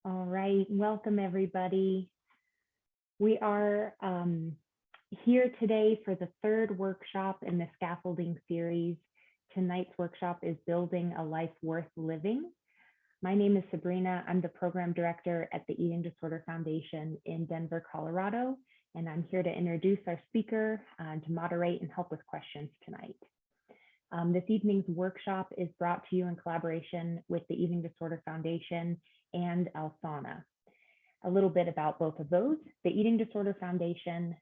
All right, welcome everybody. We are here today for the third workshop in the Scaffolding series. Tonight's workshop is Building a Life Worth Living. My name is Sabrina. I'm the program director at the Eating Disorder Foundation in Denver, Colorado, and I'm here to introduce our speaker and to moderate and help with questions tonight. This evening's workshop is brought to you in collaboration with the Eating Disorder Foundation and Alsana. A little bit about both of those. The Eating Disorder Foundation,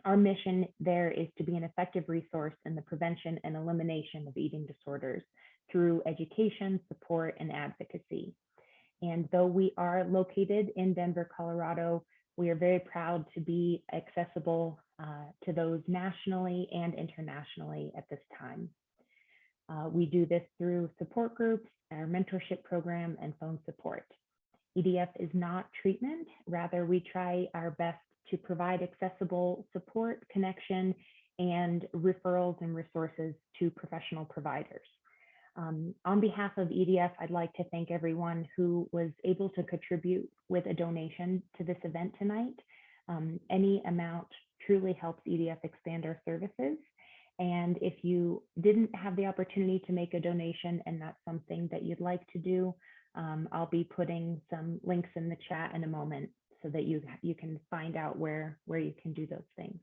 our mission there is to be an effective resource in the prevention and elimination of eating disorders through education, support, and advocacy. And though we are located in Denver, Colorado, we are very proud to be accessible to those nationally and internationally at this time. We do this through support groups, our mentorship program, and phone support. EDF is not treatment. Rather, we try our best to provide accessible support, connection, and referrals and resources to professional providers. On behalf of EDF, I'd like to thank everyone who was able to contribute with a donation to this event tonight. Any amount truly helps EDF expand our services. And if you didn't have the opportunity to make a donation and that's something that you'd like to do, I'll be putting some links in the chat in a moment so that you can find out where you can do those things.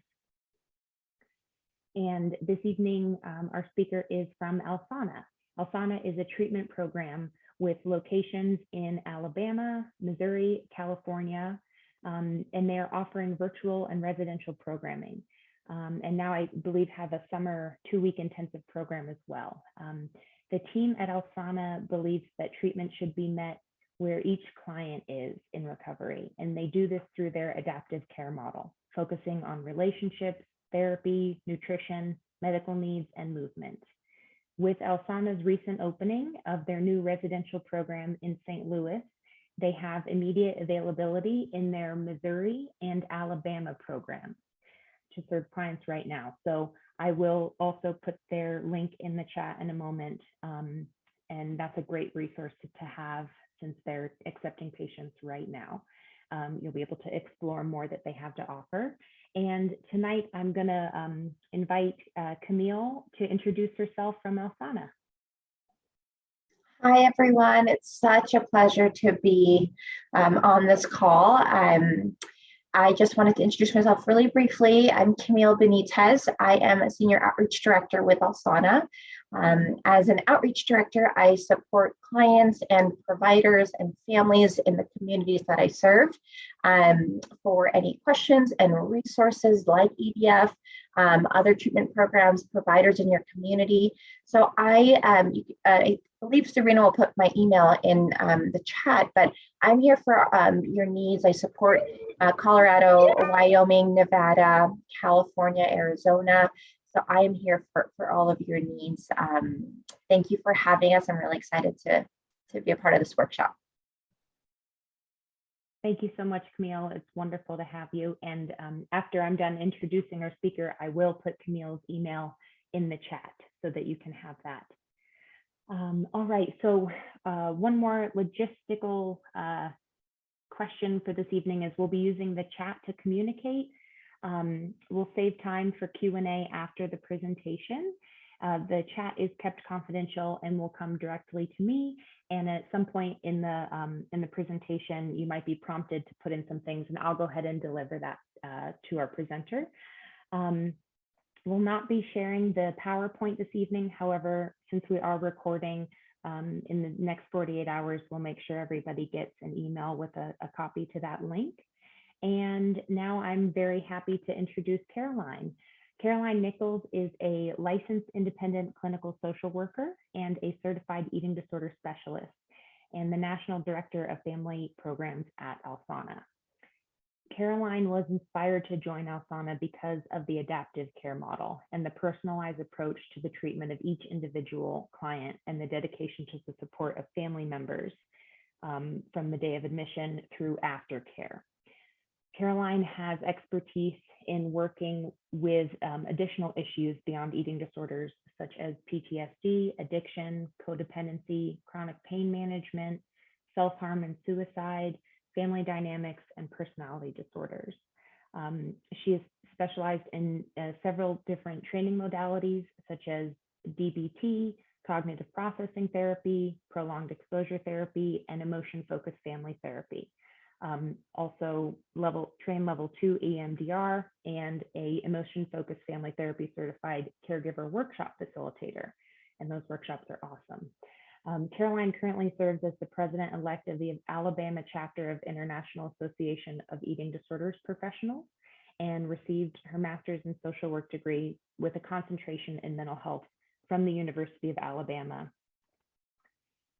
And this evening, our speaker is from Alsana. Alsana is a treatment program with locations in Alabama, Missouri, California, and they are offering virtual and residential programming. And now I believe have a summer 2-week intensive program as well. The team at Alsana believes that treatment should be met where each client is in recovery. And they do this through their adaptive care model, focusing on relationships, therapy, nutrition, medical needs, and movement. With Alsana's recent opening of their new residential program in St. Louis, they have immediate availability in their Missouri and Alabama programs to serve clients right now. So I will also put their link in the chat in a moment. And that's a great resource to have since they're accepting patients right now. You'll be able to explore more that they have to offer. And tonight I'm gonna invite Camille to introduce herself from Alsana. Hi, everyone. It's such a pleasure to be on this call. I just wanted to introduce myself really briefly. I'm Camille Benitez. I am a Senior Outreach Director with Alsana. As an outreach director, I support clients and providers and families in the communities that I serve for any questions and resources like EDF, other treatment programs, providers in your community. So I believe Serena will put my email in the chat, but I'm here for your needs. I support Colorado, Wyoming, Nevada, California, Arizona. So I am here for all of your needs. Thank you for having us. I'm really excited to be a part of this workshop. Thank you so much, Camille. It's wonderful to have you. And after I'm done introducing our speaker, I will put Camille's email in the chat so that you can have that. All right, so one more logistical question for this evening is we'll be using the chat to communicate. We'll save time for Q&A after the presentation. The chat is kept confidential and will come directly to me. And at some point in the presentation, you might be prompted to put in some things, and I'll go ahead and deliver that to our presenter. We'll not be sharing the PowerPoint this evening. However, since we are recording in the next 48 hours, we'll make sure everybody gets an email with a copy to that link. And now I'm very happy to introduce Caroline. Caroline Nichols is a licensed independent clinical social worker and a certified eating disorder specialist and the National Director of Family Programs at Alsana. Caroline was inspired to join Alsana because of the adaptive care model and the personalized approach to the treatment of each individual client and the dedication to the support of family members from the day of admission through aftercare. Caroline has expertise in working with additional issues beyond eating disorders, such as PTSD, addiction, codependency, chronic pain management, self-harm and suicide, family dynamics, and personality disorders. She is specialized in several different training modalities, such as DBT, cognitive processing therapy, prolonged exposure therapy, and emotion-focused family therapy. Also trained level 2 EMDR and a emotion-focused family therapy certified caregiver workshop facilitator. And those workshops are awesome. Caroline currently serves as the president-elect of the Alabama chapter of International Association of Eating Disorders Professionals and received her master's in social work degree with a concentration in mental health from the University of Alabama.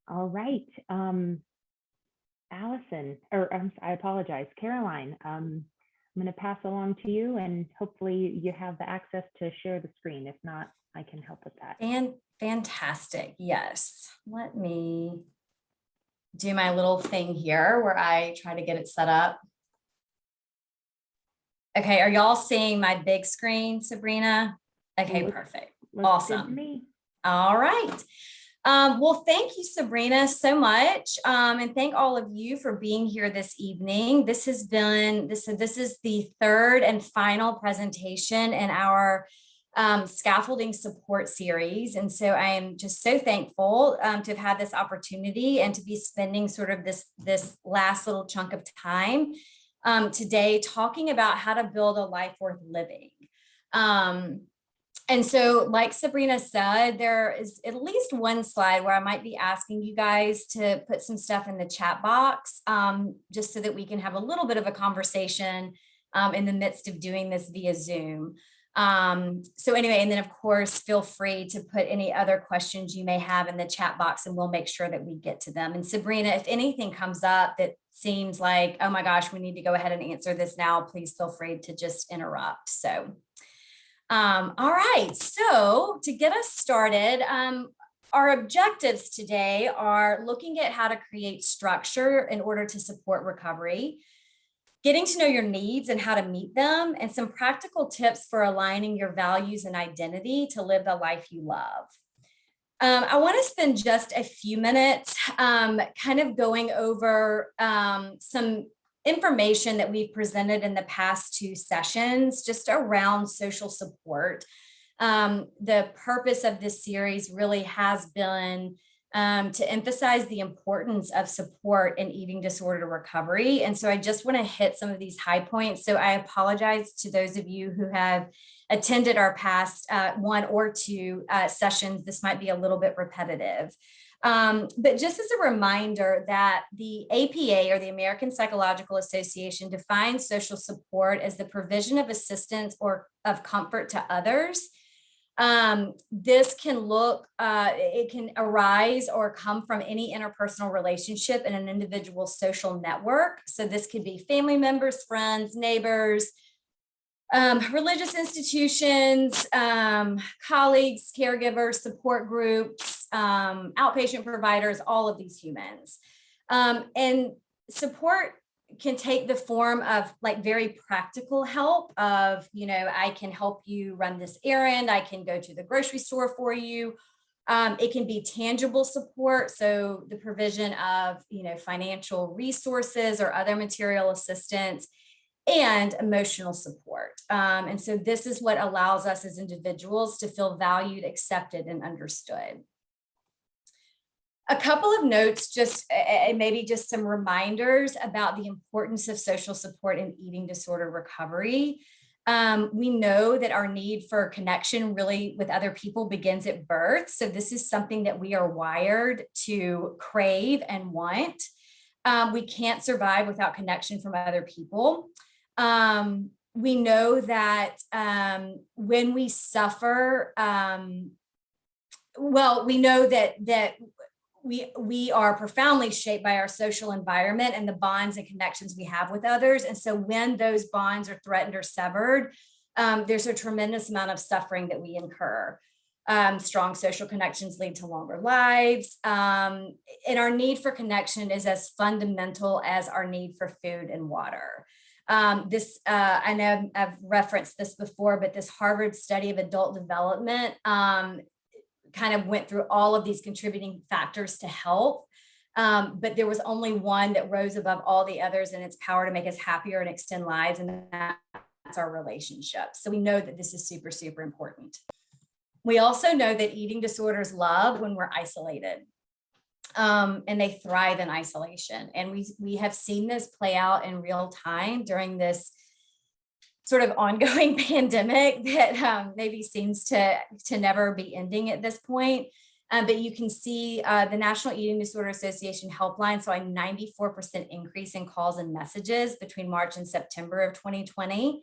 All right, Allison, I apologize, Caroline, I'm going to pass along to you, and hopefully you have the access to share the screen. If not, I can help with that. Fantastic. Yes. Let me do my little thing here where I try to get it set up. Okay. Are y'all seeing my big screen, Sabrina? Okay, perfect. Awesome. All right. Well, thank you, Sabrina, so much. And thank all of you for being here this evening. This is the third and final presentation in our scaffolding support series. And so I am just so thankful to have had this opportunity and to be spending sort of this last little chunk of time today talking about how to build a life worth living. And so, like Sabrina said, there is at least one slide where I might be asking you guys to put some stuff in the chat box, just so that we can have a little bit of a conversation in the midst of doing this via Zoom. So anyway, and then of course, feel free to put any other questions you may have in the chat box and we'll make sure that we get to them. And Sabrina, if anything comes up that seems like, oh my gosh, we need to go ahead and answer this now, please feel free to just interrupt. So, all right, so to get us started, our objectives today are looking at how to create structure in order to support recovery, getting to know your needs and how to meet them, and some practical tips for aligning your values and identity to live the life you love. I want to spend just a few minutes kind of going over some information that we've presented in the past two sessions just around social support. The purpose of this series really has been to emphasize the importance of support in eating disorder recovery. And so I just want to hit some of these high points. So I apologize to those of you who have attended our past one or two sessions. This might be a little bit repetitive. But just as a reminder that the APA, or the American Psychological Association, defines social support as the provision of assistance or of comfort to others. This can it can arise or come from any interpersonal relationship in an individual's social network. So this could be family members, friends, neighbors, religious institutions, colleagues, caregivers, support groups, outpatient providers, all of these humans. And support can take the form of like very practical help of, I can help you run this errand. I can go to the grocery store for you. It can be tangible support. So the provision of, financial resources or other material assistance, and emotional support. And so this is what allows us as individuals to feel valued, accepted, and understood. A couple of notes, just maybe just some reminders about the importance of social support in eating disorder recovery. We know that our need for connection really with other people begins at birth. So this is something that we are wired to crave and want. We can't survive without connection from other people. We know that when we suffer, we know that we are profoundly shaped by our social environment and the bonds and connections we have with others. And so when those bonds are threatened or severed, there's a tremendous amount of suffering that we incur. Strong social connections lead to longer lives. And our need for connection is as fundamental as our need for food and water. I know I've referenced this before, but this Harvard study of adult development kind of went through all of these contributing factors to health. but there was only one that rose above all the others in its power to make us happier and extend lives, and that's our relationship. So we know that this is super, super important. We also know that eating disorders love when we're isolated. And they thrive in isolation. And we have seen this play out in real time during this sort of ongoing pandemic that maybe seems to never be ending at this point. But you can see the National Eating Disorder Association helpline saw a 94% increase in calls and messages between March and September of 2020.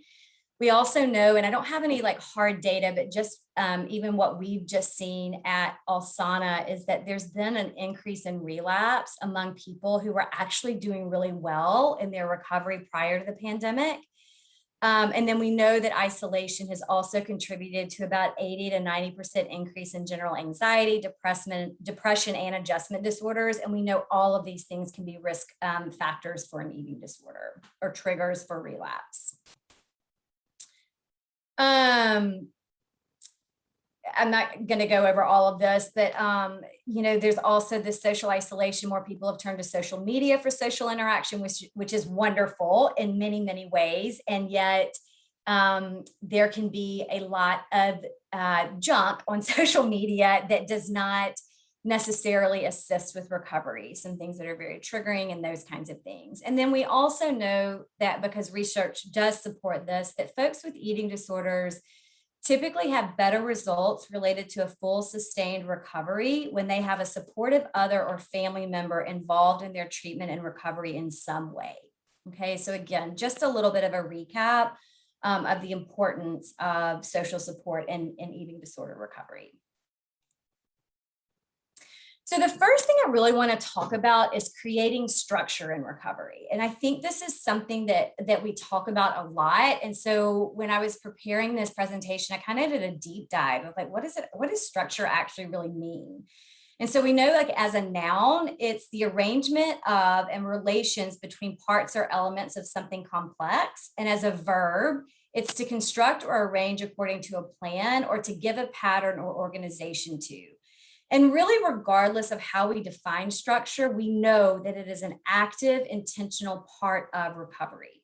We also know, and I don't have any like hard data, but just even what we've just seen at Alsana is that there's been an increase in relapse among people who were actually doing really well in their recovery prior to the pandemic. And then we know that isolation has also contributed to about 80 to 90% increase in general anxiety, depression, and adjustment disorders. And we know all of these things can be risk factors for an eating disorder or triggers for relapse. I'm not going to go over all of this, but there's also this social isolation. More people have turned to social media for social interaction, which is wonderful in many, many ways. And yet there can be a lot of junk on social media that does not necessarily assist with recovery, some things that are very triggering and those kinds of things. And then we also know that, because research does support this, that folks with eating disorders typically have better results related to a full sustained recovery when they have a supportive other or family member involved in their treatment and recovery in some way. Okay, so again, just a little bit of a recap of the importance of social support in eating disorder recovery. So the first thing I really want to talk about is creating structure in recovery. And I think this is something that we talk about a lot. And so when I was preparing this presentation, I kind of did a deep dive of like, what does structure actually really mean? And so we know, like, as a noun, it's the arrangement of and relations between parts or elements of something complex. And as a verb, it's to construct or arrange according to a plan or to give a pattern or organization to. And really, regardless of how we define structure, we know that it is an active, intentional part of recovery.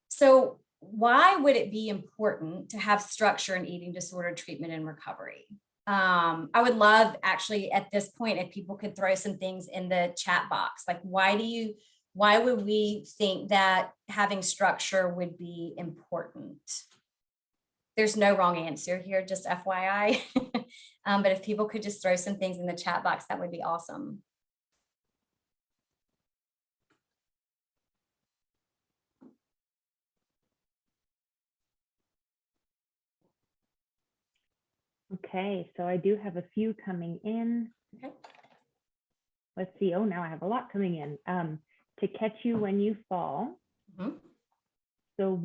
So why would it be important to have structure in eating disorder treatment and recovery? I would love, actually, at this point, if people could throw some things in the chat box, like why would we think that having structure would be important? There's no wrong answer here, just FYI. But if people could just throw some things in the chat box, that would be awesome. Okay, so I do have a few coming in. Okay. Let's see. Oh, now I have a lot coming in. To catch you when you fall. Mm-hmm. So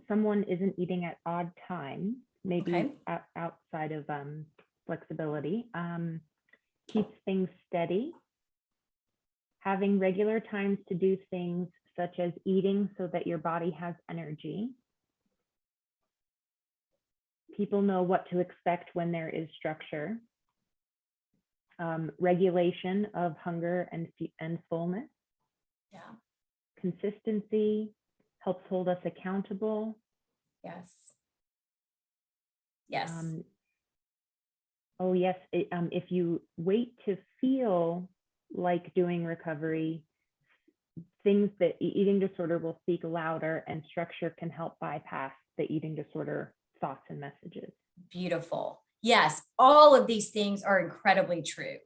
someone isn't eating at odd times, maybe Okay. outside of flexibility. Keeps things steady. Having regular times to do things such as eating so that your body has energy. People know what to expect when there is structure. Regulation of hunger and fullness. Yeah. Consistency helps hold us accountable. Yes. Yes. Oh, yes. If you wait to feel like doing recovery, things that eating disorder will speak louder, and structure can help bypass the eating disorder thoughts and messages. Beautiful. Yes, all of these things are incredibly true.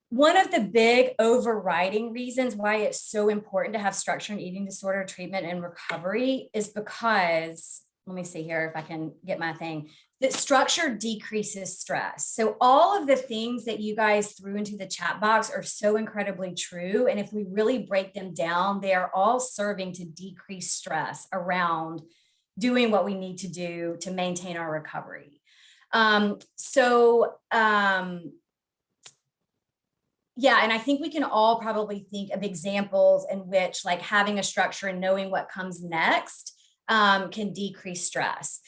One of the big overriding reasons why it's so important to have structure in eating disorder treatment and recovery is because, let me see here if I can get my thing, that structure decreases stress. So all of the things that you guys threw into the chat box are so incredibly true. And if we really break them down, they are all serving to decrease stress around doing what we need to do to maintain our recovery. Yeah, and I think we can all probably think of examples in which, like, having a structure and knowing what comes next can decrease stress.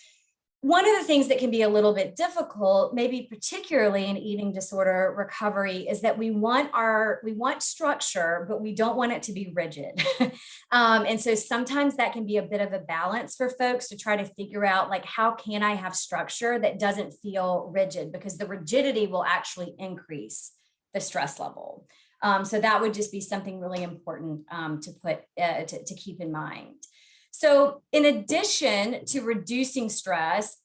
one of the things that can be a little bit difficult, maybe particularly in eating disorder recovery, is that we want structure, but we don't want it to be rigid. And so sometimes that can be a bit of a balance for folks to try to figure out, like, how can I have structure that doesn't feel rigid? Because the rigidity will actually increase the stress level. So that would just be something really important to keep in mind. So in addition to reducing stress,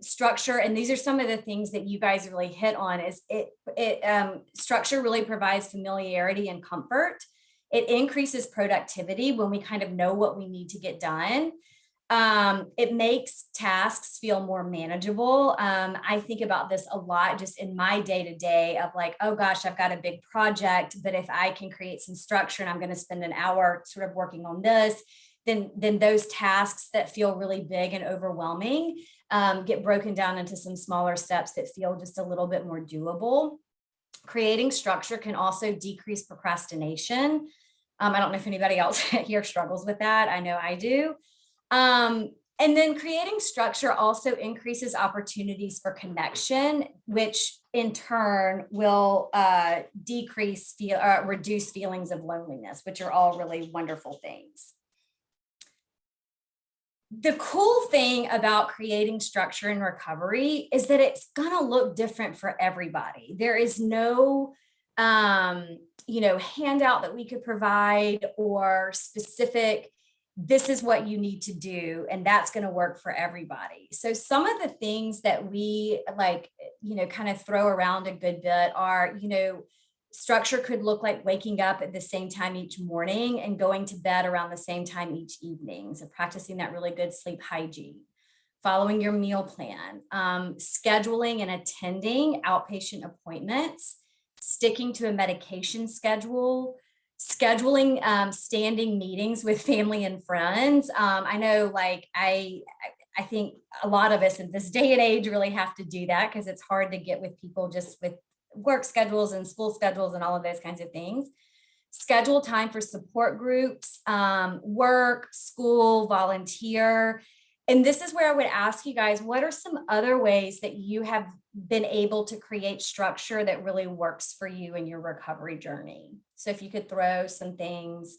structure, and these are some of the things that you guys really hit on, is structure really provides familiarity and comfort. It increases productivity when we kind of know what we need to get done. It makes tasks feel more manageable. I think about this a lot just in my day-to-day of like, oh gosh, I've got a big project, but if I can create some structure and I'm going to spend an hour sort of working on this, then those tasks that feel really big and overwhelming get broken down into some smaller steps that feel just a little bit more doable. Creating structure can also decrease procrastination. I don't know if anybody else here struggles with that. I know I do. And then creating structure also increases opportunities for connection, which in turn will reduce feelings of loneliness, which are all really wonderful things. The cool thing about creating structure in recovery is that it's going to look different for everybody. There is no, handout that we could provide or specific, this is what you need to do, and that's going to work for everybody. So some of the things that we kind of throw around a good bit are, structure could look like waking up at the same time each morning and going to bed around the same time each evening. So practicing that really good sleep hygiene, following your meal plan, scheduling and attending outpatient appointments, sticking to a medication schedule, scheduling standing meetings with family and friends. I know, I think a lot of us in this day and age really have to do that because it's hard to get with people just with work schedules and school schedules and all of those kinds of things. Schedule time for support groups, work, school, volunteer. And this is where I would ask you guys, what are some other ways that you have been able to create structure that really works for you in your recovery journey? So if you could throw some things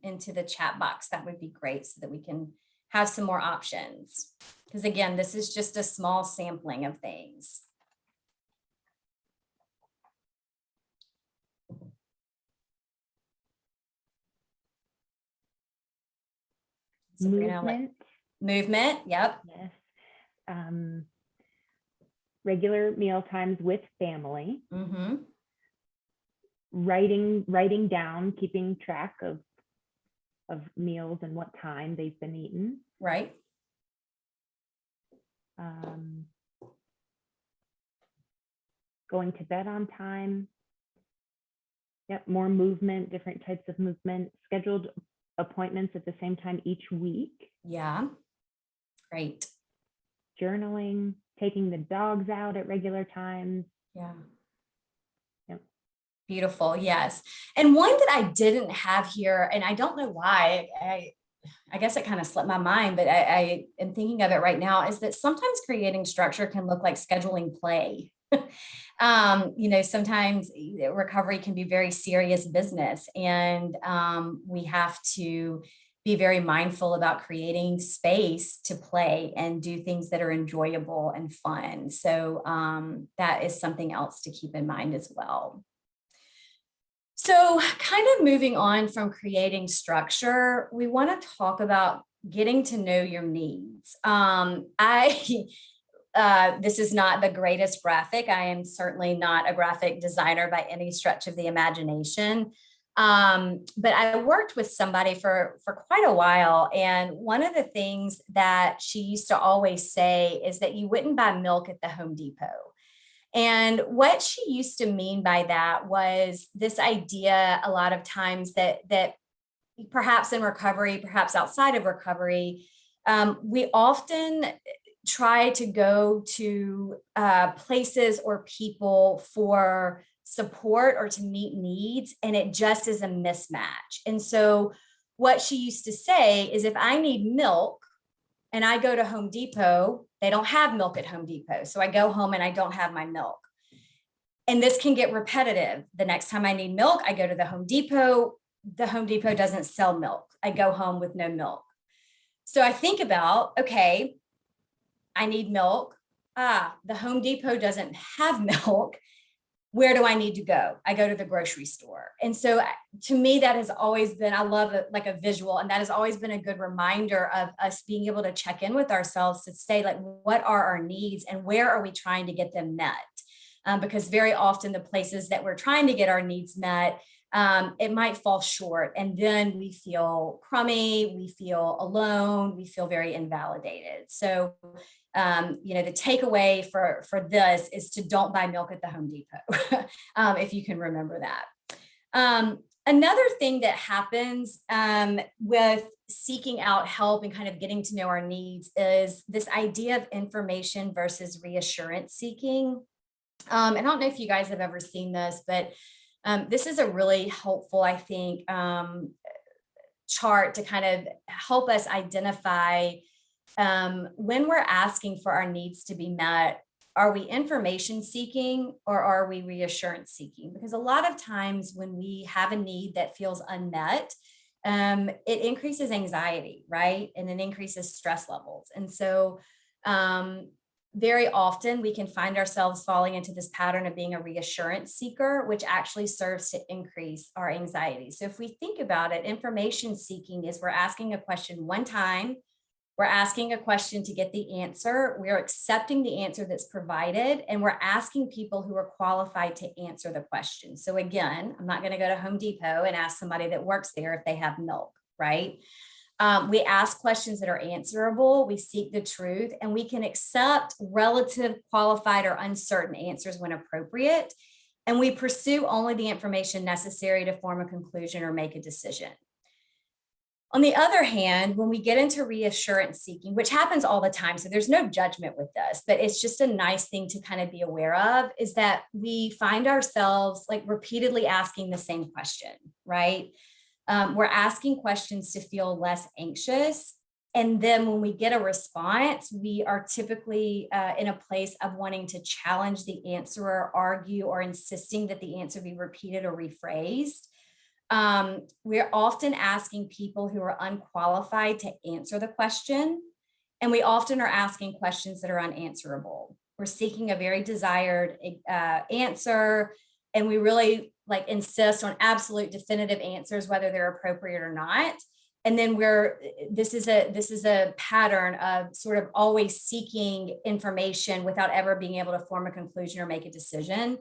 into the chat box, that would be great so that we can have some more options. Because again, this is just a small sampling of things. Sabrina, movement. Yep. Yes. Regular meal times with family. Mm-hmm. Writing down, keeping track of meals and what time they've been eaten. Right. Going to bed on time. Yep. More movement, different types of movement. Scheduled appointments at the same time each week. Yeah. Great. Journaling, taking the dogs out at regular times. Yeah. Yep. Beautiful. Yes. And one that I didn't have here, and I don't know why, I guess it kind of slipped my mind, but I am thinking of it right now, is that sometimes creating structure can look like scheduling play. Sometimes recovery can be very serious business, and we have to be very mindful about creating space to play and do things that are enjoyable and fun. So that is something else to keep in mind as well. So kind of moving on from creating structure, we want to talk about getting to know your needs. This is not the greatest graphic. I am certainly not a graphic designer by any stretch of the imagination. But I worked with somebody for quite a while. And one of the things that she used to always say is that you wouldn't buy milk at the Home Depot. And what she used to mean by that was this idea a lot of times that perhaps in recovery, perhaps outside of recovery, we often try to go to places or people for support or to meet needs, and it just is a mismatch. And so what she used to say is, if I need milk and I go to Home Depot, they don't have milk at Home Depot. So I go home and I don't have my milk. And this can get repetitive. The next time I need milk, I go to the Home Depot. The Home Depot doesn't sell milk. I go home with no milk. So I think about, okay, I need milk. The Home Depot doesn't have milk. Where do I need to go? I go to the grocery store. And so to me, that has always been, I love it, like a visual, and that has always been a good reminder of us being able to check in with ourselves to say, like, what are our needs and where are we trying to get them met? Because very often the places that we're trying to get our needs met, it might fall short. And then we feel crummy, we feel alone, we feel very invalidated. So, the takeaway for this is to don't buy milk at the Home Depot, if you can remember that. Another thing that happens with seeking out help and kind of getting to know our needs is this idea of information versus reassurance seeking. And I don't know if you guys have ever seen this, but this is a really helpful, I think, chart to kind of help us identify when we're asking for our needs to be met. Are we information seeking or are we reassurance seeking? Because a lot of times when we have a need that feels unmet, it increases anxiety, right? And it increases stress levels. And so very often we can find ourselves falling into this pattern of being a reassurance seeker, which actually serves to increase our anxiety. So if we think about it, information seeking is we're asking a question one time, we're asking a question to get the answer, we're accepting the answer that's provided, and we're asking people who are qualified to answer the question. So again, I'm not going to go to Home Depot and ask somebody that works there if they have milk, right? We ask questions that are answerable, we seek the truth, and we can accept relative, qualified, or uncertain answers when appropriate. And we pursue only the information necessary to form a conclusion or make a decision. On the other hand, when we get into reassurance seeking, which happens all the time, so there's no judgment with this, but it's just a nice thing to kind of be aware of, is that we find ourselves like repeatedly asking the same question, right? We're asking questions to feel less anxious. And then when we get a response, we are typically in a place of wanting to challenge the answer or argue or insisting that the answer be repeated or rephrased. We're often asking people who are unqualified to answer the question. And we often are asking questions that are unanswerable. We're seeking a very desired answer. And we really insist on absolute definitive answers, whether they're appropriate or not. And then this is a pattern of sort of always seeking information without ever being able to form a conclusion or make a decision.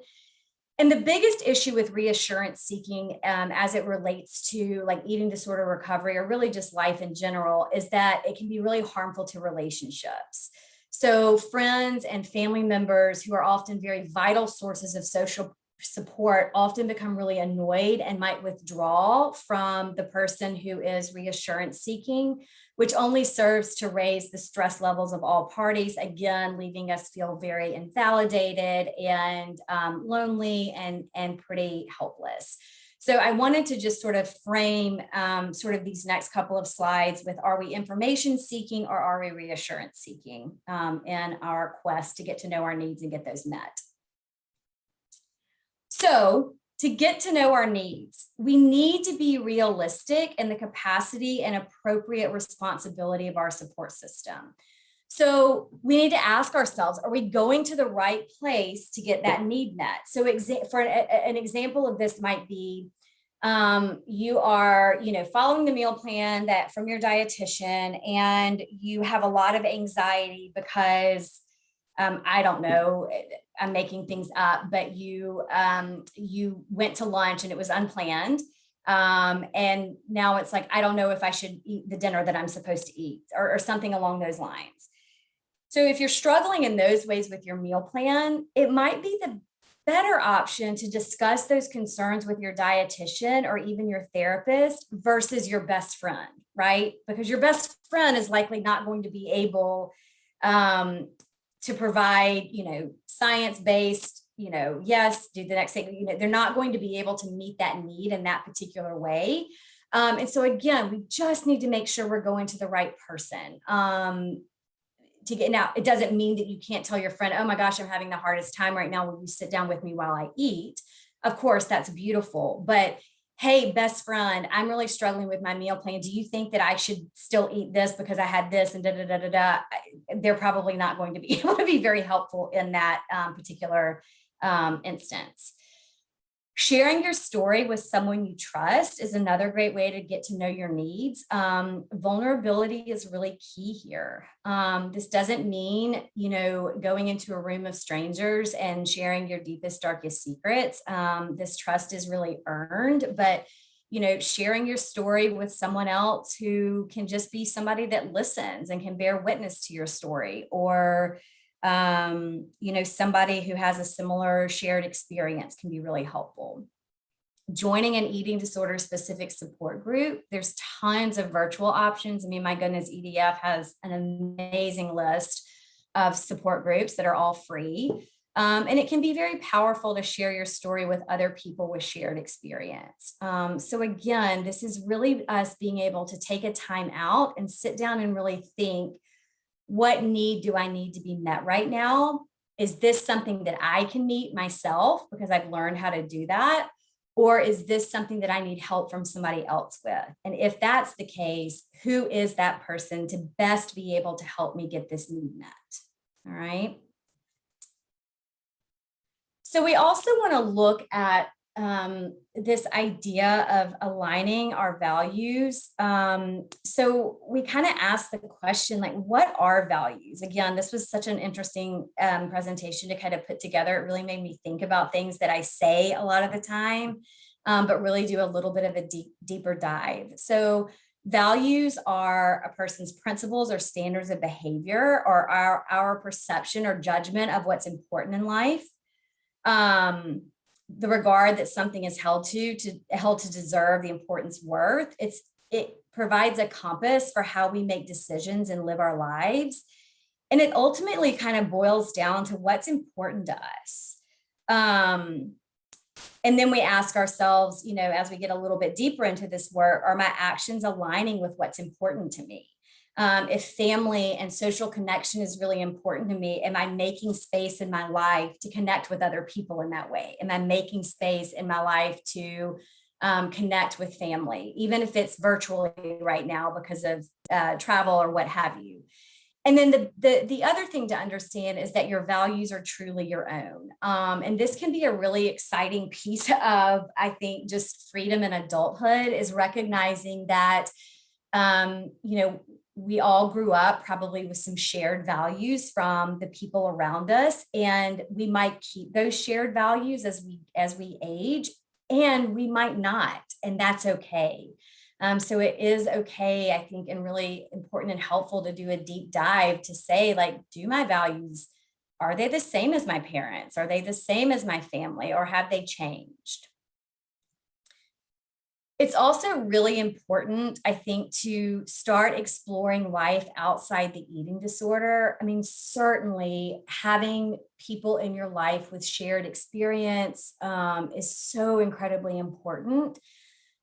And the biggest issue with reassurance seeking as it relates to eating disorder recovery, or really just life in general, is that it can be really harmful to relationships. So friends and family members who are often very vital sources of social support often become really annoyed and might withdraw from the person who is reassurance seeking, which only serves to raise the stress levels of all parties, again, leaving us feel very invalidated and lonely and pretty helpless. So I wanted to just sort of frame sort of these next couple of slides with, are we information seeking or are we reassurance seeking in our quest to get to know our needs and get those met? So to get to know our needs, we need to be realistic in the capacity and appropriate responsibility of our support system. So we need to ask ourselves, are we going to the right place to get that need met? So for an example of this might be, you are, following the meal plan that from your dietitian, and you have a lot of anxiety because I don't know, I'm making things up, but you went to lunch and it was unplanned. And now it's like, I don't know if I should eat the dinner that I'm supposed to eat, or something along those lines. So if you're struggling in those ways with your meal plan, it might be the better option to discuss those concerns with your dietitian or even your therapist versus your best friend, right? Because your best friend is likely not going to be able to provide, science-based, yes, do the next thing, they're not going to be able to meet that need in that particular way. And so again, we just need to make sure we're going to the right person. get, now it doesn't mean that you can't tell your friend, oh my gosh, I'm having the hardest time right now, will you sit down with me while I eat? Of course, that's beautiful, but hey, best friend, I'm really struggling with my meal plan. Do you think that I should still eat this because I had this and da da da da da? They're probably not going to be able to be very helpful in that particular instance. Sharing your story with someone you trust is another great way to get to know your needs. Vulnerability is really key here. This doesn't mean, going into a room of strangers and sharing your deepest, darkest secrets. This trust is really earned, but sharing your story with someone else who can just be somebody that listens and can bear witness to your story, or somebody who has a similar shared experience can be really helpful. Joining an eating disorder specific support group. There's tons of virtual options. I mean, my goodness, EDF has an amazing list of support groups that are all free. And it can be very powerful to share your story with other people with shared experience. So again, this is really us being able to take a time out and sit down and really think, what need do I need to be met right now? Is this something that I can meet myself because I've learned how to do that? Or is this something that I need help from somebody else with? And if that's the case, who is that person to best be able to help me get this need met? All right. So we also want to look at this idea of aligning our values. So we kind of asked the question, like, what are values? Again, this was such an interesting presentation to kind of put together. It really made me think about things that I say a lot of the time, but really do a little bit of a deeper dive. So values are a person's principles or standards of behavior, or our perception or judgment of what's important in life. The regard that something is held to deserve the importance worth. It provides a compass for how we make decisions and live our lives. And it ultimately kind of boils down to what's important to us. And then we ask ourselves, as we get a little bit deeper into this work, are my actions aligning with what's important to me? If family and social connection is really important to me, am I making space in my life to connect with other people in that way? Am I making space in my life to connect with family, even if it's virtually right now because of travel or what have you? And then the other thing to understand is that your values are truly your own. And this can be a really exciting piece of, I think, just freedom and adulthood, is recognizing that, we all grew up probably with some shared values from the people around us, and we might keep those shared values as we age, and we might not, and that's okay. So it is okay, I think, and really important and helpful to do a deep dive to say, like, do my values, are they the same as my parents? Are they the same as my family, or have they changed? It's also really important, I think, to start exploring life outside the eating disorder. I mean, certainly having people in your life with shared experience is so incredibly important.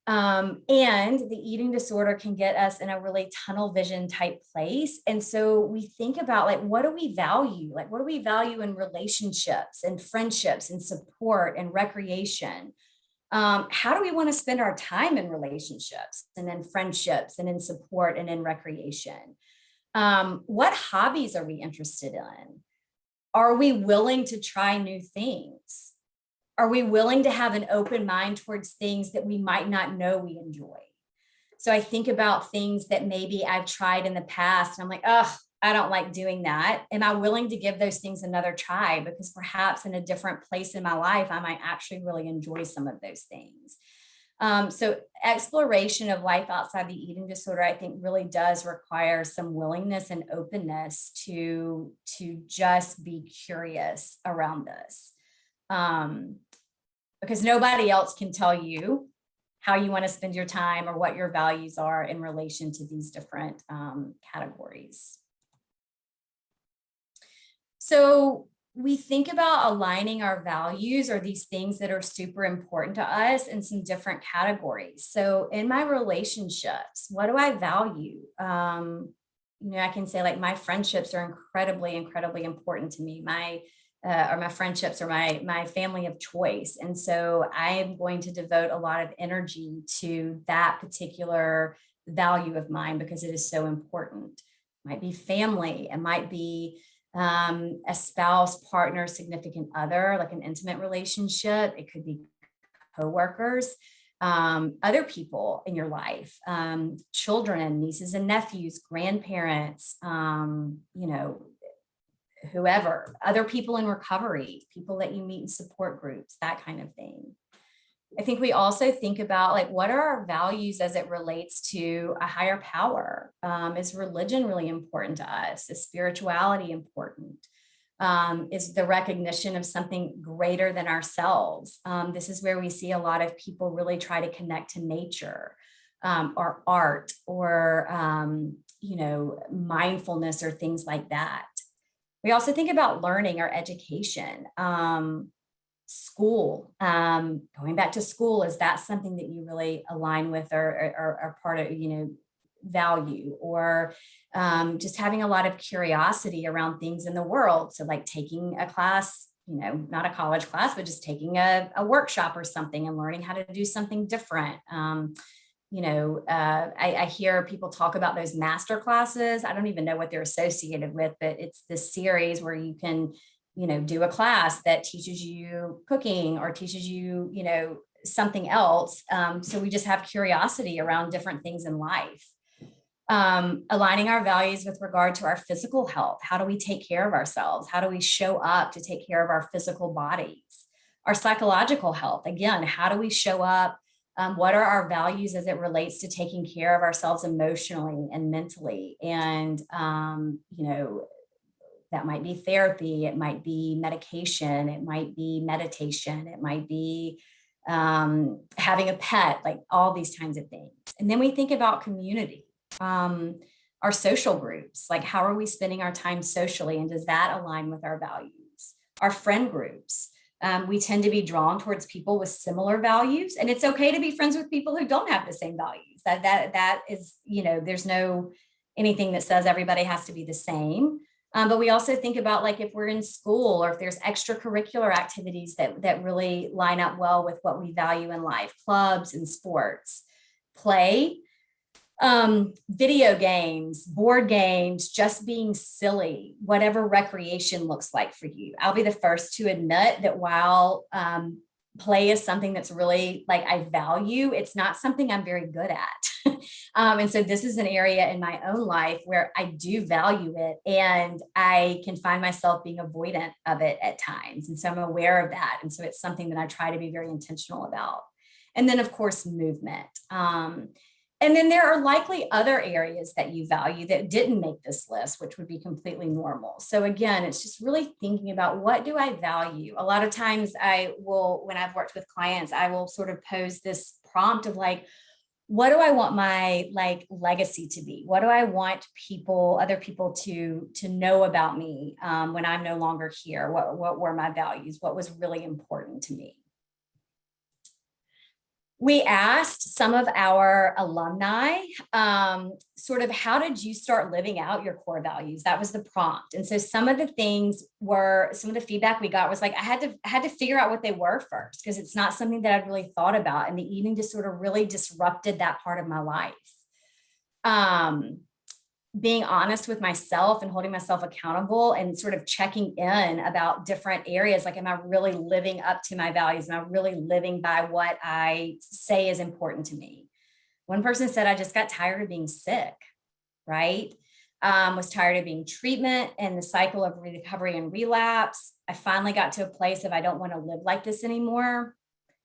And the eating disorder can get us in a really tunnel vision type place. And so we think about, like, what do we value? Like, what do we value in relationships and friendships and support and recreation? How do we want to spend our time in relationships and in friendships and in support and in recreation? What hobbies are we interested in? Are we willing to try new things? Are we willing to have an open mind towards things that we might not know we enjoy? So I think about things that maybe I've tried in the past and I'm like, oh, I don't like doing that. Am I willing to give those things another try? Because perhaps in a different place in my life, I might actually really enjoy some of those things. So exploration of life outside the eating disorder, I think, really does require some willingness and openness to just be curious around this. Because nobody else can tell you how you want to spend your time or what your values are in relation to these different categories. So we think about aligning our values, or these things that are super important to us, in some different categories. So in my relationships, what do I value? I can say like my friendships are incredibly, incredibly important to me. My friendships are my family of choice. And so I'm going to devote a lot of energy to that particular value of mine because it is so important. It might be family, it might be a spouse, partner, significant other, like an intimate relationship. It could be coworkers, other people in your life, children, nieces and nephews, grandparents, whoever, other people in recovery, people that you meet in support groups, that kind of thing. I think we also think about like, what are our values as it relates to a higher power? Is religion really important to us? Is spirituality important? Is the recognition of something greater than ourselves? This is where we see a lot of people really try to connect to nature, or art, or mindfulness, or things like that. We also think about learning or education. School, going back to school, is that something that you really align with or are part of, value, or just having a lot of curiosity around things in the world? So like taking a class, not a college class, but just taking a workshop or something and learning how to do something different. I hear people talk about those master classes. I don't even know what they're associated with, but it's this series where you can do a class that teaches you cooking or teaches you, something else. So we just have curiosity around different things in life. Aligning our values with regard to our physical health. How do we take care of ourselves? How do we show up to take care of our physical bodies? Our psychological health. Again, how do we show up? What are our values as it relates to taking care of ourselves emotionally and mentally? And, that might be therapy, it might be medication, it might be meditation, it might be having a pet, like all these kinds of things. And then we think about community, our social groups, like how are we spending our time socially, and does that align with our values? Our friend groups, we tend to be drawn towards people with similar values, and it's okay to be friends with people who don't have the same values. That is, there's no anything that says everybody has to be the same. But we also think about like if we're in school, or if there's extracurricular activities that really line up well with what we value in life, clubs and sports, play, video games, board games, just being silly, whatever recreation looks like for you. I'll be the first to admit that while play is something that's really like I value, it's not something I'm very good at. And so this is an area in my own life where I do value it, and I can find myself being avoidant of it at times. And so I'm aware of that. And so it's something that I try to be very intentional about. And then of course, movement. And then there are likely other areas that you value that didn't make this list, which would be completely normal. So again, it's just really thinking about, what do I value? A lot of times I will, when I've worked with clients, I will sort of pose this prompt of like, what do I want my like legacy to be? What do I want other people to know about me when I'm no longer here? What were my values? What was really important to me? We asked some of our alumni, sort of, how did you start living out your core values? That was the prompt. And so some of the feedback we got was like, I had to figure out what they were first, because it's not something that I'd really thought about. And the eating disorder really disrupted that part of my life. Being honest with myself and holding myself accountable and sort of checking in about different areas. Like, am I really living up to my values? Am I really living by what I say is important to me? One person said, I just got tired of being sick, right? Was tired of being treatment and the cycle of recovery and relapse. I finally got to a place of, I don't want to live like this anymore.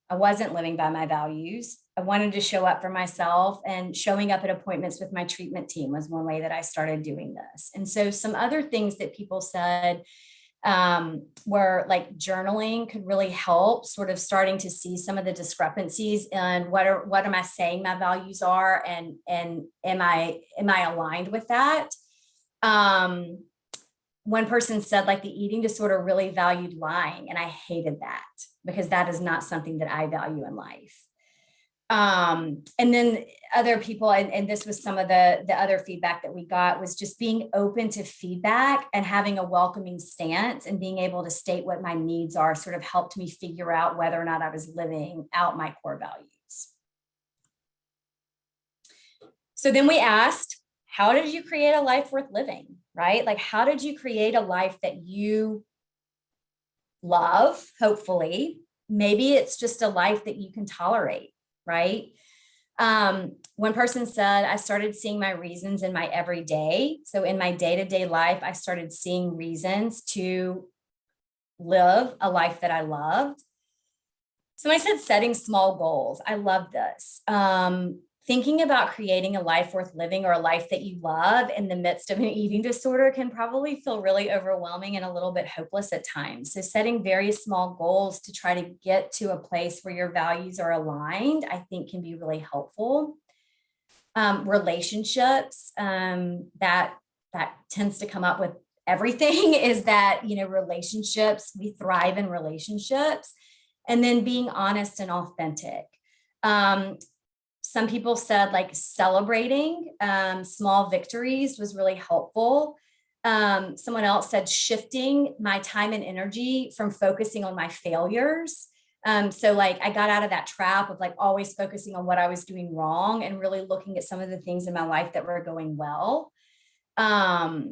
I wasn't living by my values. I wanted to show up for myself, and showing up at appointments with my treatment team was one way that I started doing this. And so some other things that people said were like journaling could really help, sort of starting to see some of the discrepancies in what am I saying my values are, and am I aligned with that? One person said like the eating disorder really valued lying, and I hated that because that is not something that I value in life. And then other people, and this was some of the other feedback that we got, was just being open to feedback and having a welcoming stance and being able to state what my needs are sort of helped me figure out whether or not I was living out my core values. So then we asked, how did you create a life worth living, right? Like, how did you create a life that you love, hopefully? Maybe it's just a life that you can tolerate, right? One person said, I started seeing my reasons in my everyday. So in my day-to-day life, I started seeing reasons to live a life that I loved. So I said, setting small goals. I love this. Thinking about creating a life worth living or a life that you love in the midst of an eating disorder can probably feel really overwhelming and a little bit hopeless at times. So setting very small goals to try to get to a place where your values are aligned, I think can be really helpful. Relationships, that tends to come up with everything, is that, relationships, we thrive in relationships, and then being honest and authentic. Some people said like celebrating small victories was really helpful. Someone else said shifting my time and energy from focusing on my failures. So like I got out of that trap of like always focusing on what I was doing wrong and really looking at some of the things in my life that were going well. Yeah.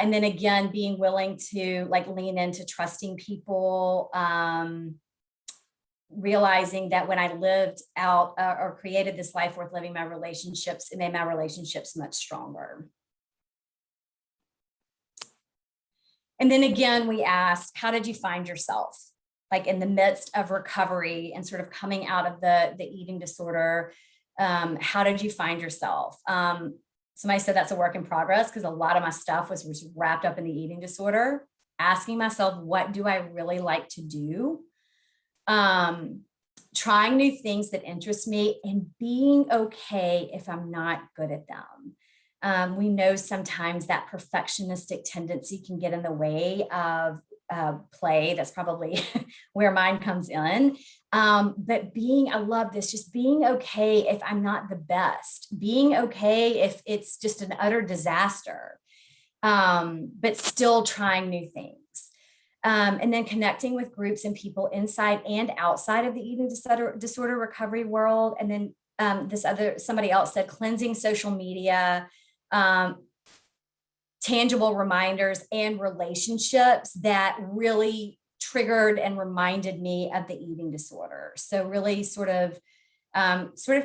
And then again, being willing to like lean into trusting people, realizing that when I lived out or created this life worth living, my relationships, it made my relationships much stronger. And then again, we asked, how did you find yourself? Like in the midst of recovery and sort of coming out of the eating disorder, how did you find yourself? Somebody said that's a work in progress because a lot of my stuff was wrapped up in the eating disorder. Asking myself, what do I really like to do? Trying new things that interest me and being okay if I'm not good at them. We know sometimes that perfectionistic tendency can get in the way of play. That's probably where mine comes in. But I love this, just being okay if I'm not the best, being okay if it's just an utter disaster, but still trying new things. And then connecting with groups and people inside and outside of the eating disorder recovery world. And then somebody else said cleansing social media, tangible reminders and relationships that really triggered and reminded me of the eating disorder. So really sort of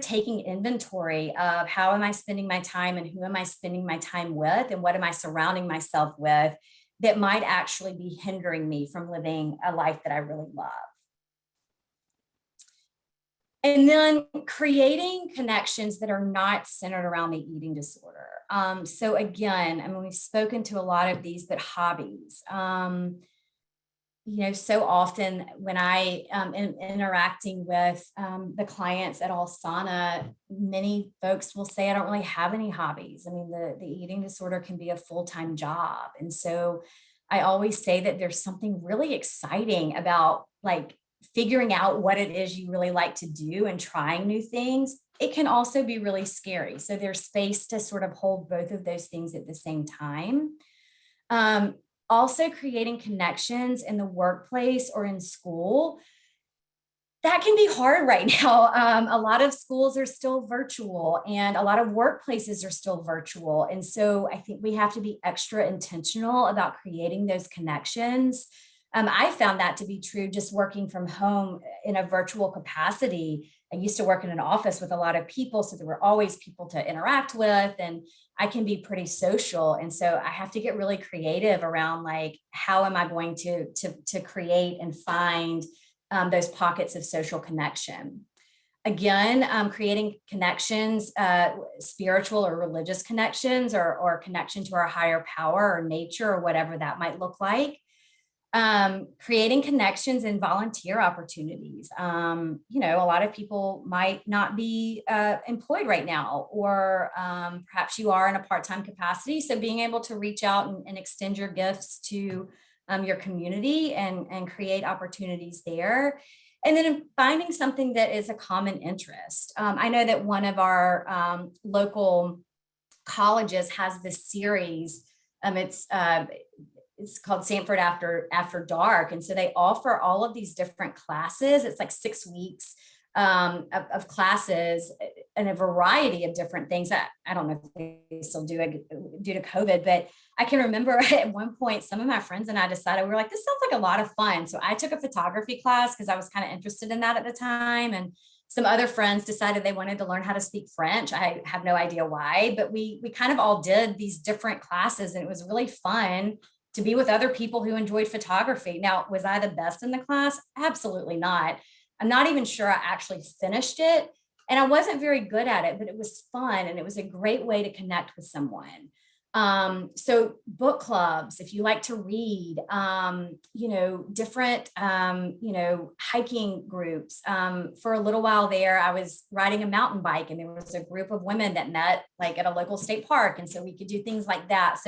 taking inventory of how am I spending my time and who am I spending my time with and what am I surrounding myself with that might actually be hindering me from living a life that I really love. And then creating connections that are not centered around the eating disorder. So again, I mean, we've spoken to a lot of these, but hobbies. So often when I am interacting with the clients at Alsana, many folks will say, I don't really have any hobbies. I mean, the eating disorder can be a full-time job. And so I always say that there's something really exciting about like figuring out what it is you really like to do and trying new things. It can also be really scary. So there's space to sort of hold both of those things at the same time. Also creating connections in the workplace or in school. That can be hard right now. A lot of schools are still virtual and a lot of workplaces are still virtual. And so I think we have to be extra intentional about creating those connections. I found that to be true just working from home in a virtual capacity. I used to work in an office with a lot of people, so there were always people to interact with, and I can be pretty social. And so I have to get really creative around like, how am I going to create and find those pockets of social connection? Again, creating connections, spiritual or religious connections, or connection to our higher power or nature or whatever that might look like. Creating connections and volunteer opportunities. A lot of people might not be employed right now, or perhaps you are in a part-time capacity. So being able to reach out and extend your gifts to your community and create opportunities there. And then finding something that is a common interest. I know that one of our local colleges has this series. It's called Sanford After Dark. And so they offer all of these different classes. It's like 6 weeks of classes and a variety of different things. I don't know if they still do it due to COVID, but I can remember at one point, some of my friends and I decided, we were like, this sounds like a lot of fun. So I took a photography class because I was kind of interested in that at the time. And some other friends decided they wanted to learn how to speak French. I have no idea why, but we kind of all did these different classes, and it was really fun to be with other people who enjoyed photography. Now, was I the best in the class? Absolutely not. I'm not even sure I actually finished it. And I wasn't very good at it, but it was fun. And it was a great way to connect with someone. So book clubs, if you like to read, different, hiking groups. For a little while there, I was riding a mountain bike, and there was a group of women that met like at a local state park. And so we could do things like that.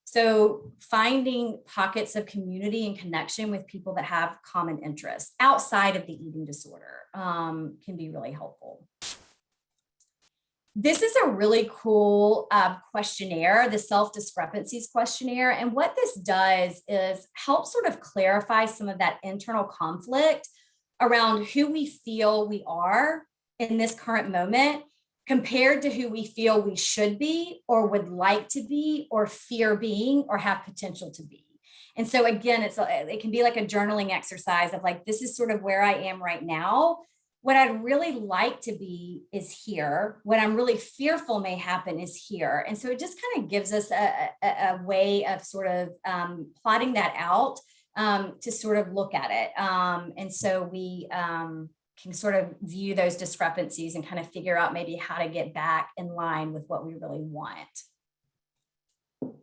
So finding pockets of community and connection with people that have common interests outside of the eating disorder can be really helpful. This is a really cool questionnaire, the self-discrepancies questionnaire. And what this does is help sort of clarify some of that internal conflict around who we feel we are in this current moment compared to who we feel we should be or would like to be or fear being or have potential to be. And so again, it can be like a journaling exercise of like, this is sort of where I am right now. What I'd really like to be is here. What I'm really fearful may happen is here. And so it just kind of gives us a way of sort of plotting that out to sort of look at it. And so we can sort of view those discrepancies and kind of figure out maybe how to get back in line with what we really want. So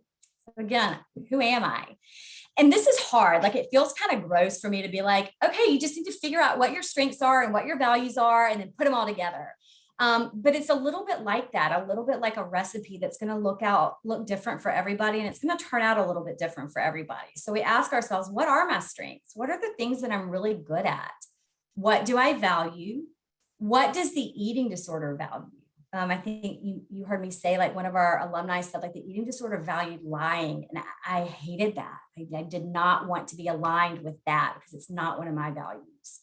again, who am I? And this is hard. Like, it feels kind of gross for me to be like, okay, you just need to figure out what your strengths are and what your values are and then put them all together. But it's a little bit like that, a little bit like a recipe that's going to look different for everybody. And it's going to turn out a little bit different for everybody. So we ask ourselves, what are my strengths? What are the things that I'm really good at? What do I value? What does the eating disorder value? I think you heard me say, like, one of our alumni said, like, the eating disorder valued lying. And I hated that. I did not want to be aligned with that because it's not one of my values.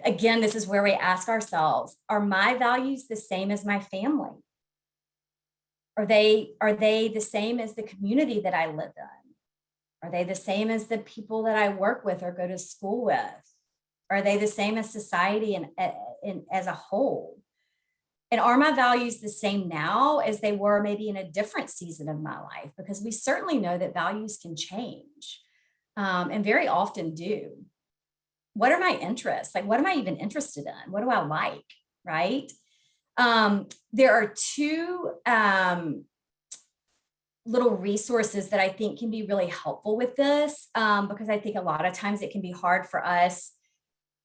Again, this is where we ask ourselves, are my values the same as my family? Are they the same as the community that I live in? Are they the same as the people that I work with or go to school with? Are they the same as society and as a whole? And are my values the same now as they were maybe in a different season of my life? Because we certainly know that values can change and very often do. What are my interests? Like, what am I even interested in? What do I like, right? There are two little resources that I think can be really helpful with this because I think a lot of times it can be hard for us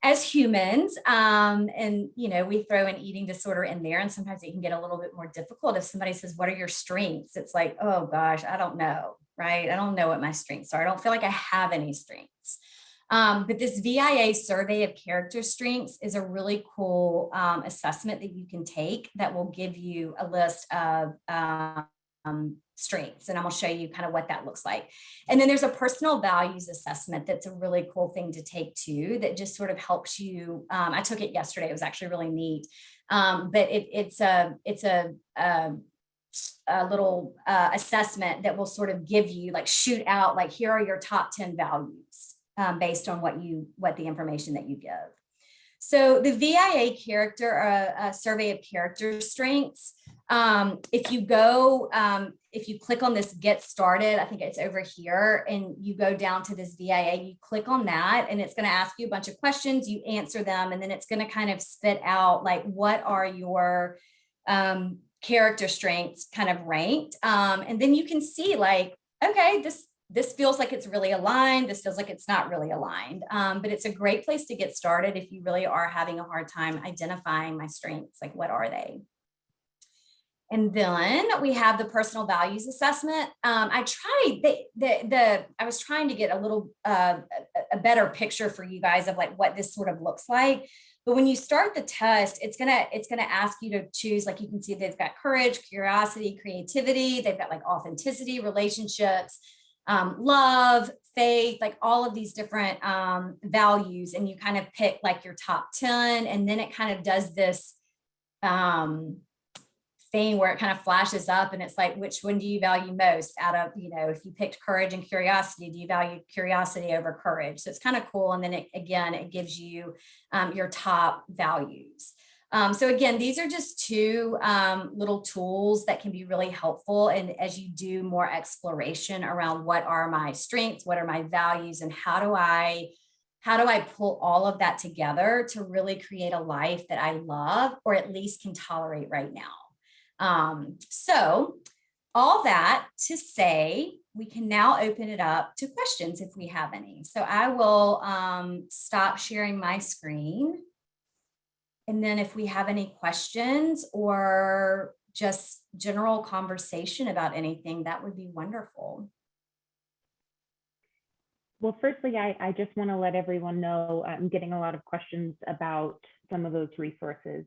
as humans, and we throw an eating disorder in there, and sometimes it can get a little bit more difficult. If somebody says, what are your strengths? It's like, oh gosh, I don't know, right? I don't know what my strengths are. I don't feel like I have any strengths. But this VIA survey of character strengths is a really cool assessment that you can take that will give you a list of strengths. And I'm going to show you kind of what that looks like. And then there's a personal values assessment that's a really cool thing to take too, that just sort of helps you. I took it yesterday. It was actually really neat. But it's a little assessment that will sort of give you, like, shoot out, like, here are your top 10 values based on what the information that you give. So the VIA survey of character strengths, if you click on this get started, I think it's over here, and you go down to this VIA, you click on that, and it's going to ask you a bunch of questions, you answer them, and then it's going to kind of spit out, like, what are your character strengths kind of ranked. And then you can see, like, okay, this feels like it's really aligned. This feels like it's not really aligned. But it's a great place to get started if you really are having a hard time identifying my strengths, like, what are they? And then we have the personal values assessment. I was trying to get a little a better picture for you guys of like what this sort of looks like. But when you start the test, it's gonna ask you to choose, like you can see they've got courage, curiosity, creativity, they've got like authenticity, relationships, love, faith, like all of these different values. And you kind of pick like your top 10, and then it kind of does this thing where it kind of flashes up and it's like, which one do you value most out of, if you picked courage and curiosity, do you value curiosity over courage? So it's kind of cool. And then it gives you your top values. So again, these are just two little tools that can be really helpful. And as you do more exploration around what are my strengths, what are my values, and how do I pull all of that together to really create a life that I love, or at least can tolerate right now. So all that to say, we can now open it up to questions if we have any. So I will stop sharing my screen. And then if we have any questions or just general conversation about anything, that would be wonderful. Well, firstly, I just want to let everyone know I'm getting a lot of questions about some of those resources.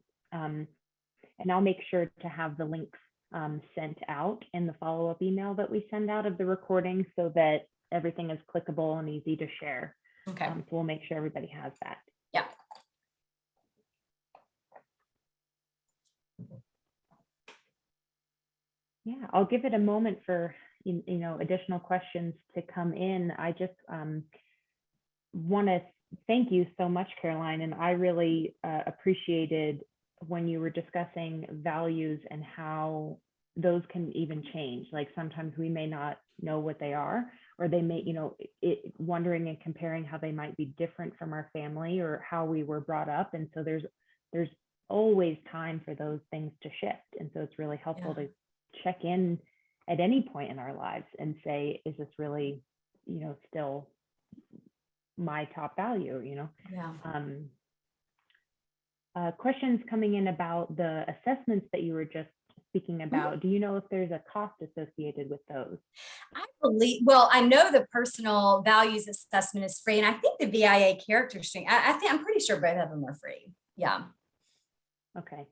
And I'll make sure to have the links sent out in the follow-up email that we send out of the recording so that everything is clickable and easy to share. Okay. So we'll make sure everybody has that. Yeah. Yeah, I'll give it a moment for additional questions to come in. I just want to thank you so much, Caroline, and I really appreciated when you were discussing values and how those can even change. Like sometimes we may not know what they are, or they may, wondering and comparing how they might be different from our family or how we were brought up. And so there's always time for those things to shift. And so it's really helpful to check in at any point in our lives and say, is this really, still my top value, questions coming in about the assessments that you were just speaking about. Do you know if there's a cost associated with those? I know the personal values assessment is free, and I think the VIA character string, I'm pretty sure both of them are free. Yeah. Okay.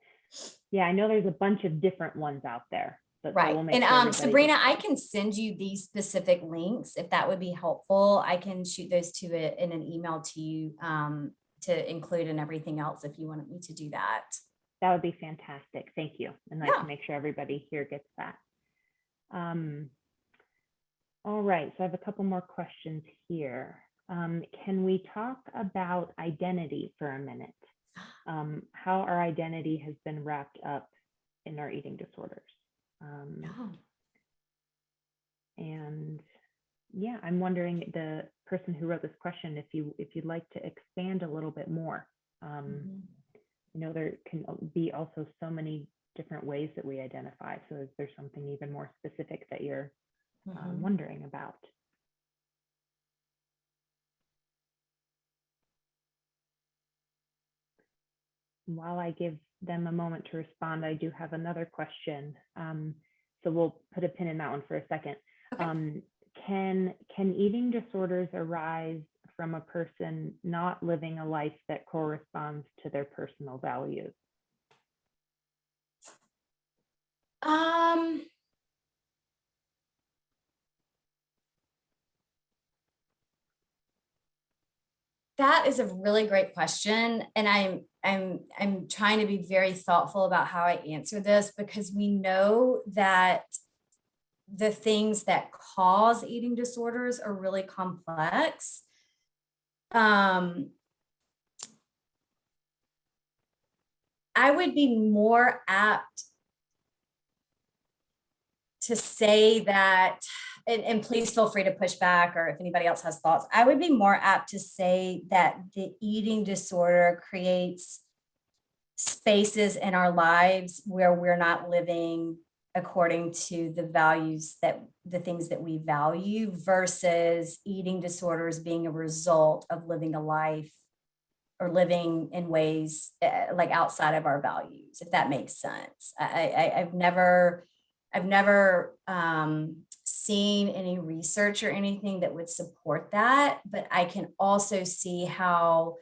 Yeah, I know there's a bunch of different ones out there. But right. We'll and Sabrina, I can send you these specific links if that would be helpful. I can shoot those to it in an email to you to include in everything else if you wanted me to do that. That would be fantastic. Thank you. And I can make sure everybody here gets that. All right, so I have a couple more questions here. Can we talk about identity for a minute? How our identity has been wrapped up in our eating disorders. And yeah, I'm wondering, the person who wrote this question, if you'd like to expand a little bit more. There can be also so many different ways that we identify. So is there something even more specific that you're wondering about? While I give them a moment to respond, I do have another question. So we'll put a pin in that one for a second. Okay. Can eating disorders arise from a person not living a life that corresponds to their personal values? That is a really great question. And I'm trying to be very thoughtful about how I answer this, because we know that the things that cause eating disorders are really complex. I would be more apt to say that, and please feel free to push back, or if anybody else has thoughts, I would be more apt to say that the eating disorder creates spaces in our lives where we're not living according to the values, that the things that we value, versus eating disorders being a result of living a life or living in ways like outside of our values, if that makes sense. I've never seen any research or anything that would support that, but I can also see how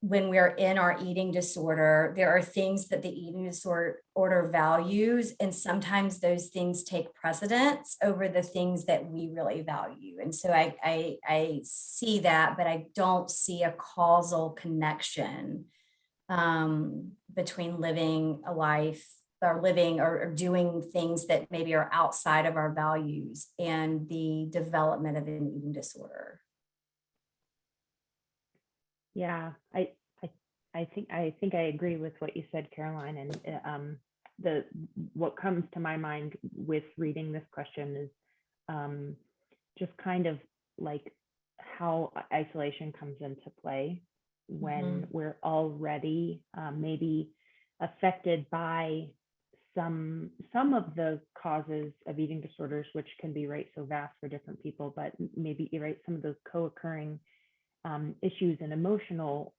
when we're in our eating disorder, there are things that the eating disorder values, and sometimes those things take precedence over the things that we really value. And so I see that, but I don't see a causal connection between living a life or living or doing things that maybe are outside of our values and the development of an eating disorder. Yeah, I think I agree with what you said, Caroline. And what comes to my mind with reading this question is just kind of like how isolation comes into play when we're already maybe affected by some of the causes of eating disorders, which can be so vast for different people, but maybe some of those co-occurring issues and emotional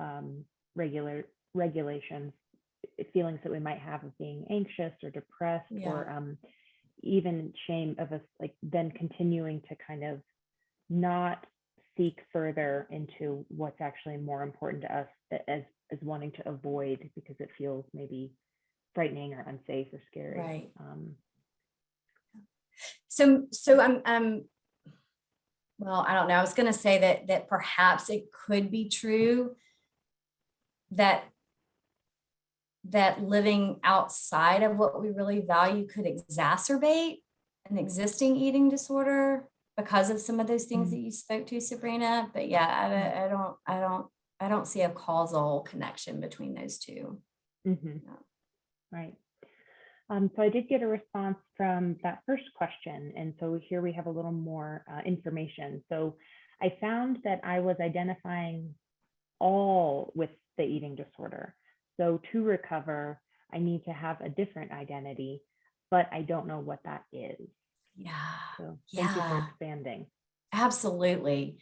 regulations, feelings that we might have of being anxious or depressed, or even shame of us, like then continuing to kind of not seek further into what's actually more important to us, as wanting to avoid because it feels maybe frightening or unsafe or scary. Right. So I'm well, I don't know. I was going to say that perhaps it could be true that living outside of what we really value could exacerbate an existing eating disorder because of some of those things that you spoke to, Sabrina. But yeah, I don't see a causal connection between those two. No. Right. So I did get a response from that first question. And so here we have a little more information. So I found that I was identifying all with the eating disorder. So to recover, I need to have a different identity, but I don't know what that is. Yeah. So thank you for expanding. Absolutely.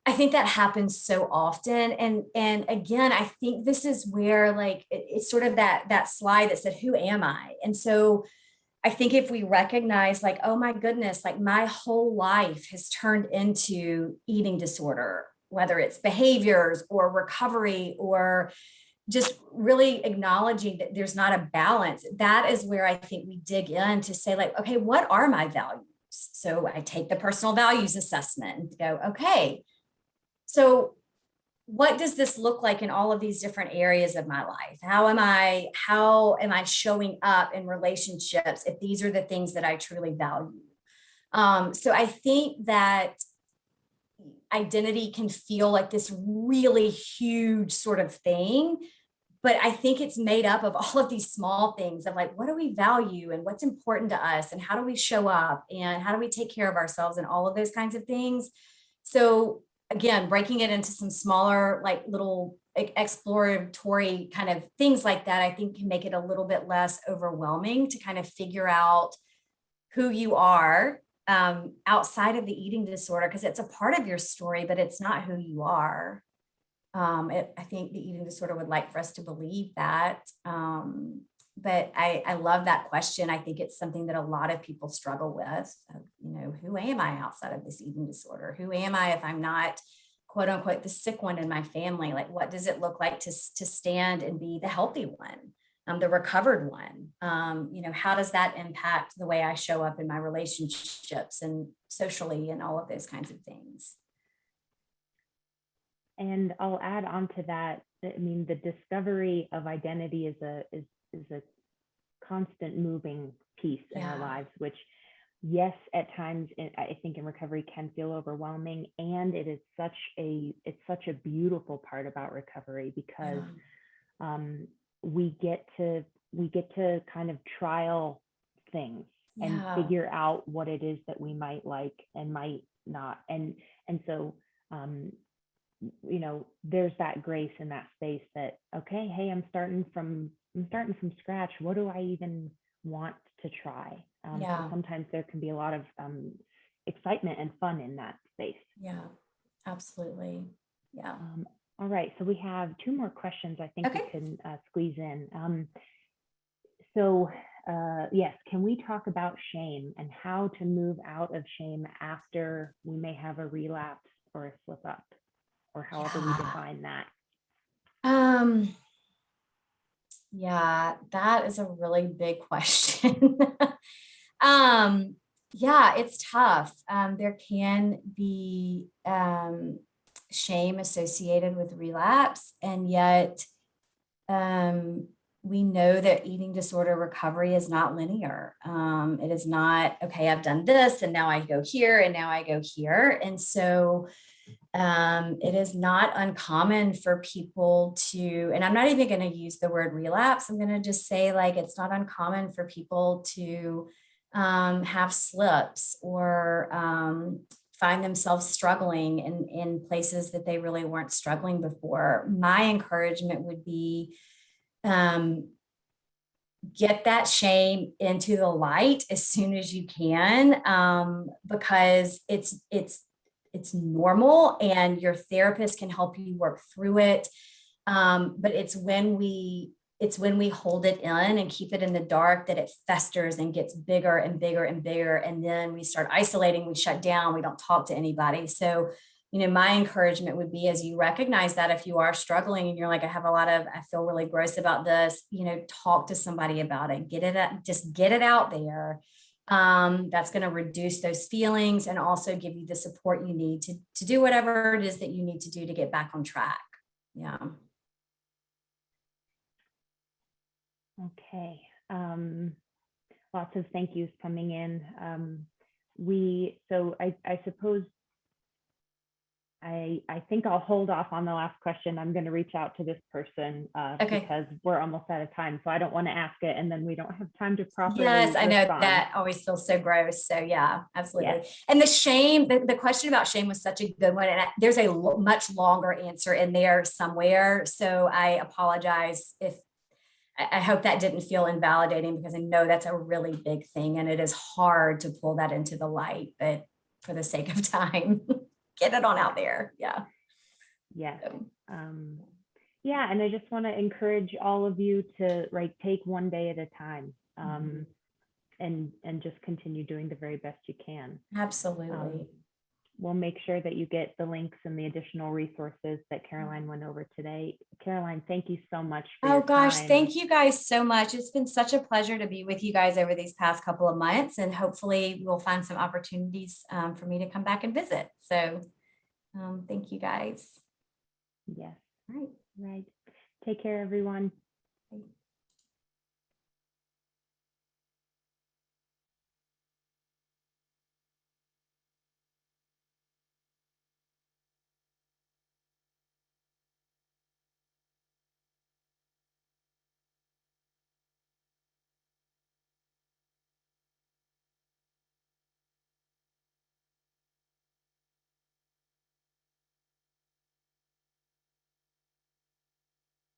I think that happens so often. And again, I think this is where like, it's sort of that slide that said, who am I? And so I think if we recognize like, oh my goodness, like my whole life has turned into eating disorder, whether it's behaviors or recovery or just really acknowledging that there's not a balance, that is where I think we dig in to say like, okay, what are my values? So I take the personal values assessment and go, okay, so what does this look like in all of these different areas of my life? How am I showing up in relationships if these are the things that I truly value? So I think that identity can feel like this really huge sort of thing, but I think it's made up of all of these small things of like, what do we value and what's important to us and how do we show up and how do we take care of ourselves and all of those kinds of things. So again, breaking it into some smaller, like little exploratory kind of things like that, I think can make it a little bit less overwhelming to kind of figure out who you are outside of the eating disorder, because it's a part of your story, but it's not who you are. I think the eating disorder would like for us to believe that. But I love that question. I think it's something that a lot of people struggle with. Who am I outside of this eating disorder? Who am I if I'm not, quote unquote, the sick one in my family? Like, what does it look like to stand and be the healthy one, the recovered one? How does that impact the way I show up in my relationships and socially and all of those kinds of things? And I'll add on to that. I mean, the discovery of identity is a constant moving piece in our lives, which, yes, at times I think in recovery can feel overwhelming, and it's such a beautiful part about recovery because we get to kind of trial things and figure out what it is that we might like and might not, and so there's that grace in that space that, okay, hey, I'm starting from scratch. What do I even want to try? So sometimes there can be a lot of excitement and fun in that space. Yeah, absolutely. Yeah. All All right, so we have 2 more questions I think we Okay. can squeeze in. Yes, can we talk about shame and how to move out of shame after we may have a relapse or a slip up, or however we Yeah. define that? Yeah, that is a really big question. Yeah, it's tough. There can be shame associated with relapse, and yet we know that eating disorder recovery is not linear. It is not, okay, I've done this and now I go here and now I go here. And so it is not uncommon for people to, and I'm not even going to use the word relapse. I'm going to just say, like, it's not uncommon for people to have slips or find themselves struggling in places that they really weren't struggling before. My encouragement would be get that shame into the light as soon as you can, because it's normal and your therapist can help you work through it. But it's when we hold it in and keep it in the dark that it festers and gets bigger and bigger and bigger. And then we start isolating, we shut down, we don't talk to anybody. So, my encouragement would be, as you recognize that if you are struggling and you're like, I feel really gross about this, talk to somebody about it, just get it out there. That's going to reduce those feelings and also give you the support you need to do whatever it is that you need to do to get back on track. Yeah. Okay. Lots of thank yous coming in. I suppose I think I'll hold off on the last question. I'm going to reach out to this person Okay. because we're almost out of time. So I don't want to ask it and then we don't have time to properly Yes, I know respond. that always feels so gross. So yeah, absolutely. Yes. And the shame, the question about shame was such a good one. And there's a much longer answer in there somewhere. So I apologize if I hope that didn't feel invalidating, because I know that's a really big thing and it is hard to pull that into the light, but for the sake of time, get it on out there. Yeah. Yes. So. Yeah. And I just want to encourage all of you to take one day at a time, and just continue doing the very best you can. Absolutely. We'll make sure that you get the links and the additional resources that Caroline went over today. Caroline, thank you so much for your gosh, time. thank you guys so much. It's been such a pleasure to be with you guys over these past couple of months, and hopefully we'll find some opportunities for me to come back and visit. So thank you guys. Yes. All right. Right. Take care, everyone.